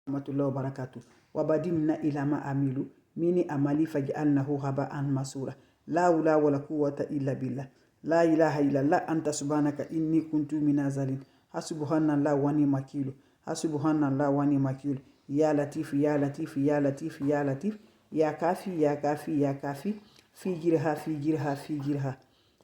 Rahmatullahi wa barakatuh. Wabadimna ilama amilu. Mini amali faj'alnahu haba'an masura. La hawla wala quwwata illa billah. La ilaha illallah anta subhanaka inni kuntu minazalin. Hasbuhanallah wa ni'mal wakil. Hasbuhanallah wa ni'mal wakil. Ya latif ya latif ya latif ya latif. Ya kafi ya kafi ya kafi. Fijirha fijirha fijirha.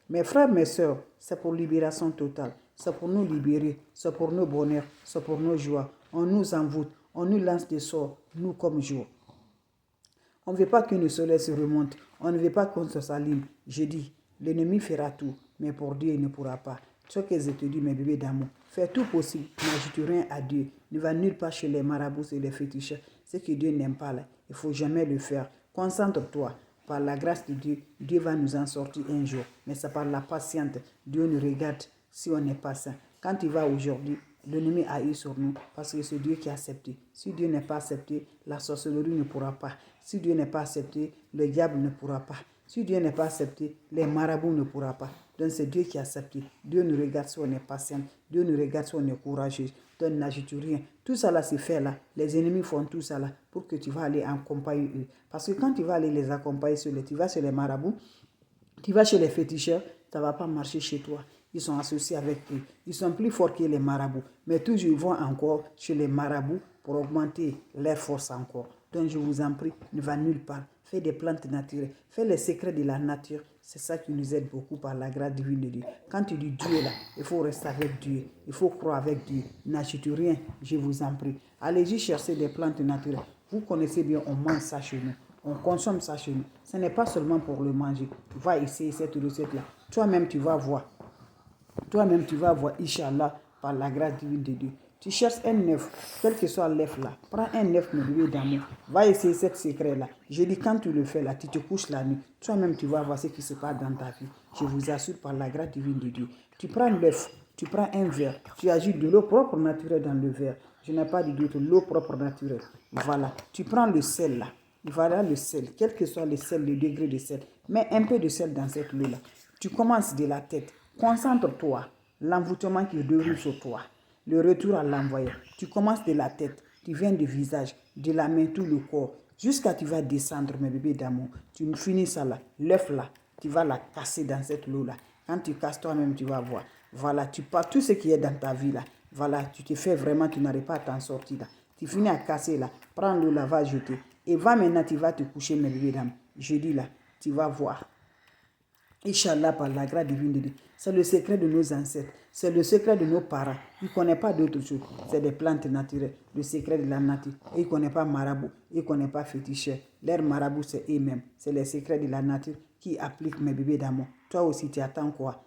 Mes frères, mes sœurs, c'est pour libération totale. C'est pour nous libérer. C'est pour nos bonheurs. C'est pour nos joies. On nous envoûte. On nous lance des sorts, nous comme jour. On ne veut pas que le soleil se remonte. On ne veut pas qu'on se salime. Je dis, l'ennemi fera tout, mais pour Dieu, il ne pourra pas. Ce que je te dis, mes bébés d'amour, fais tout possible, n'ajoute rien à Dieu. Ne va nulle part chez les marabouts et les féticheurs. Ce que Dieu n'aime pas, là, il ne faut jamais le faire. Concentre-toi. Par la grâce de Dieu, Dieu va nous en sortir un jour. Mais c'est par la patience. Dieu nous regarde si on n'est pas saint. Quand tu vas aujourd'hui, l'ennemi a eu sur nous parce que c'est Dieu qui a accepté. Si Dieu n'est pas accepté, la sorcellerie ne pourra pas. Si Dieu n'est pas accepté, le diable ne pourra pas. Si Dieu n'est pas accepté, les marabouts ne pourront pas. Donc c'est Dieu qui a accepté. Dieu nous regarde si on est patient. Dieu nous regarde si on est courageux. Donc n'ajoute rien. Tout ça là, c'est fait là. Les ennemis font tout ça là pour que tu vas aller accompagner eux. Parce que quand tu vas aller les accompagner, tu vas chez les marabouts, tu vas chez les féticheurs, ça ne va pas marcher chez toi. Ils sont associés avec eux. Ils sont plus forts que les marabouts. Mais toujours, ils vont encore chez les marabouts pour augmenter leur force encore. Donc, je vous en prie, ne va nulle part. Fais des plantes naturelles. Fais les secrets de la nature. C'est ça qui nous aide beaucoup par la grâce divine de Dieu. Quand tu dis Dieu est là, il faut rester avec Dieu. Il faut croire avec Dieu. N'achète rien, je vous en prie. Allez-y chercher des plantes naturelles. Vous connaissez bien, on mange ça chez nous. On consomme ça chez nous. Ce n'est pas seulement pour le manger. Va essayer cette recette-là. Toi-même, tu vas voir. Toi-même, tu vas voir, Inch'Allah, par la grâce divine de Dieu. Tu cherches un œuf, quel que soit l'œuf là. Prends un œuf, mon bébé d'amour. Va essayer ce secret-là. Je dis, quand tu le fais là, tu te couches la nuit. Toi-même, tu vas voir ce qui se passe dans ta vie. Je vous assure par la grâce divine de Dieu. Tu prends l'œuf, tu prends un verre, tu ajoutes de l'eau propre naturelle dans le verre. Je n'ai pas dit d'autre, l'eau propre naturelle. Voilà. Tu prends le sel là. Voilà le sel, quel que soit le sel, le degré de sel. Mets un peu de sel dans cette eau-là. Tu commences de la tête. Concentre-toi. L'envoûtement qui déroule sur toi. Le retour à l'envoyeur. Tu commences de la tête. Tu viens du visage, de la main, tout le corps. Jusqu'à tu vas descendre, mes bébés d'amour. Tu finis ça là. L'œuf là, tu vas la casser dans cette eau-là. Quand tu casses toi-même, tu vas voir. Voilà, tu pars tout ce qui est dans ta vie là. Voilà, tu te fais vraiment, tu n'arrives pas à t'en sortir là. Tu finis à casser là. Prends l'eau là, va jeter. Et va maintenant, tu vas te coucher, mes bébés dames. Je dis là, tu vas voir. Inch'Allah, par la grâce divine de Dieu. C'est le secret de nos ancêtres. C'est le secret de nos parents. Ils ne connaissent pas d'autre chose. C'est des plantes naturelles. Le secret de la nature. Et ils ne connaissent pas marabout. Ils ne connaissent pas féticheur. Leur marabout, c'est eux-mêmes. C'est les secrets de la nature qui appliquent mes bébés d'amour. Toi aussi, tu attends quoi?